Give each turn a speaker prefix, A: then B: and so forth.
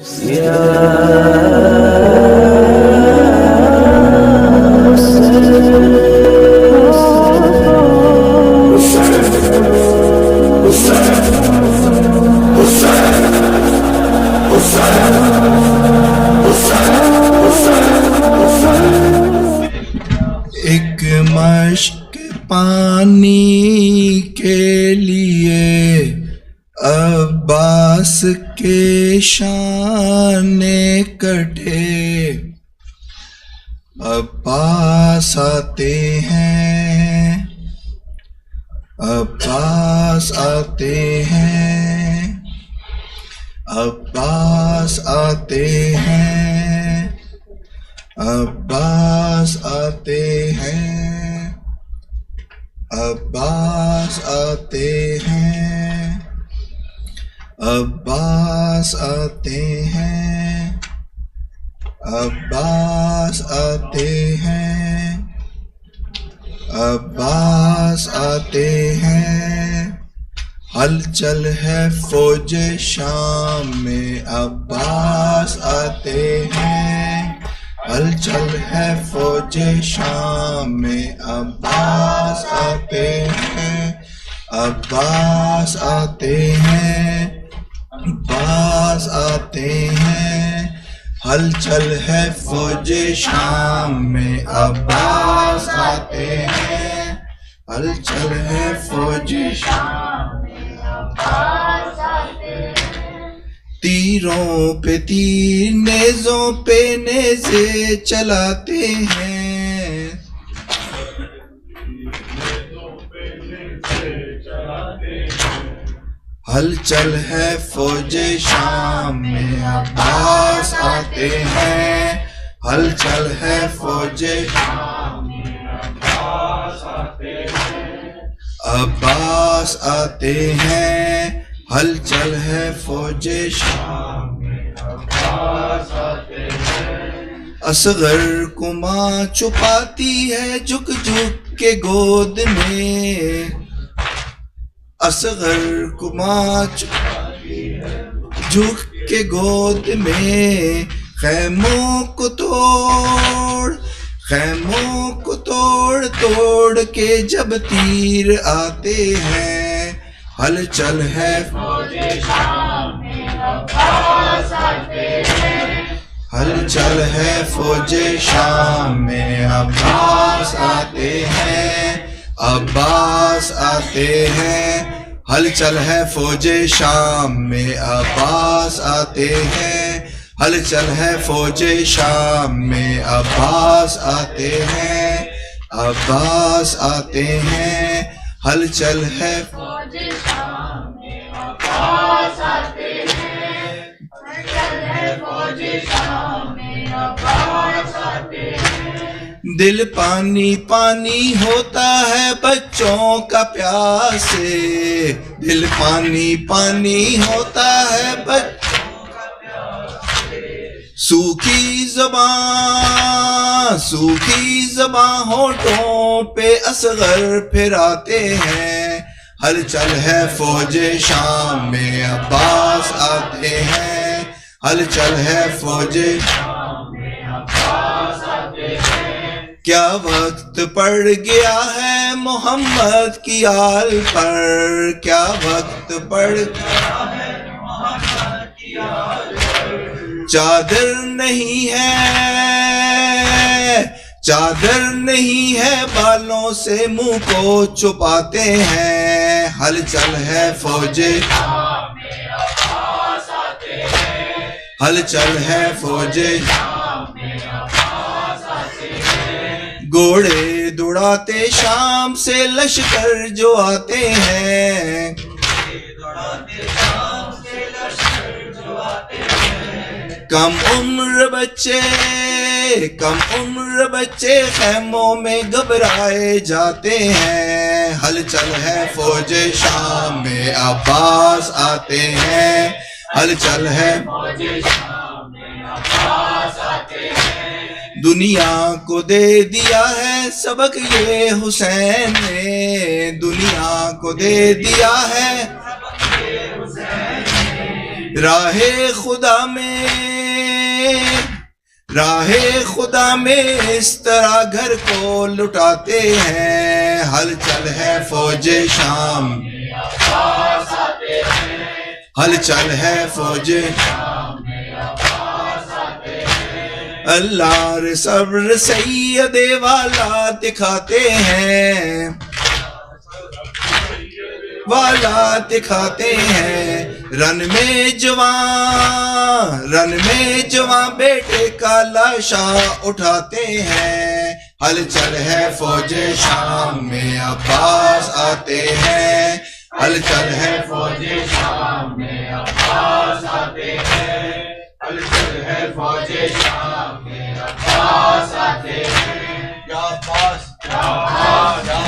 A: एक मश्क पानी के लिए अब्बास के शाने कटे। अब्बास आते हैं, अब्बास आते हैं, अब्बास आते हैं, अब्बास आते हैं, अब्बास आते हैं, अब्बास आते हैं, अब्बास आते हैं, अब्बास आते हैं। हलचल है फौज शाम में, अब्बास आते हैं। हलचल है फौज शाम में, अब्बास आते हैं, अब्बास आते हैं, अब्बास आते हैं। हलचल है फौज शाम में, अब्बास आते हैं। हलचल है फौज शाम में, अब्बास आते हैं। तीरों पे तीर, नेज़ों पे नेज़े चलाते हैं। हलचल है फौज शाम में, अब्बास आते हैं। हलचल है फौज शाम में, अब्बास आते हैं, अब्बास आते हैं। हलचल है फौज शाम में, अब्बास आते हैं। असगर को माँ छुपाती है झुक झुक के गोद में। असगर को माँ छुपाती है झुक के गोद में। खैमों को तोड़, खैमों को तोड़ तोड़ के जब तीर आते हैं। हलचल है फौज शाम में, अब्बास आते हैं। हलचल है फौज शाम में, अब्बास आते हैं, अब्बास आते हैं। हलचल है फौज शाम में, अब्बास आते हैं। हलचल है फौज शाम में, अब्बास आते हैं, अब्बास आते हैं। हलचल है फौज शाम में, अब्बास आते हैं। हलचल है फौज शाम में, अब्बास आते हैं। दिल पानी पानी होता है बच्चों का प्यास से। दिल पानी पानी होता है बच्चों का प्यास से। सूखी ज़बां होठों पे असगर फिराते हैं। हलचल है फौज शाम में, अब्बास आते हैं। हलचल है फौज शाम में, अब्बास आते हैं। क्या वक्त पड़ गया है मोहम्मद की आल पर। क्या वक्त पड़ गया है मोहम्मद की आल पर। चादर नहीं है, चादर नहीं है, बालों से मुंह को छुपाते हैं। हलचल है फौज शाम में, अब्बास आते हैं। हलचल है फौज शाम में, अब्बास आते हैं। घोड़े दौड़ाते शाम से लश्कर जो आते हैं। कम उम्र बच्चे खैमों में घबराए जाते हैं। हलचल है फौज शाम में, अब्बास आते हैं। हलचल है फौज शाम में, अब्बास आते हैं। दुनिया को दे दिया है सबक ये हुसैन ने। दुनिया को दे दिया है सबक ये हुसैन ने। राहे खुदा में इस तरह घर को लुटाते हैं। हलचल है फौजे शाम, हलचल है फौजे, अल्लाह रे सब्र सैयदे वाला दिखाते हैं, वाला दिखाते हैं। रन में जवां बेटे का लाशा उठाते हैं। हलचल है फौजे शाम में अब्बास आते हैं। हलचल है फौजे शाम में अब्बास आते हैं। हलचल है फौजे शाम में अब्बास आते हैं। या अब्बास, या अब्बास, या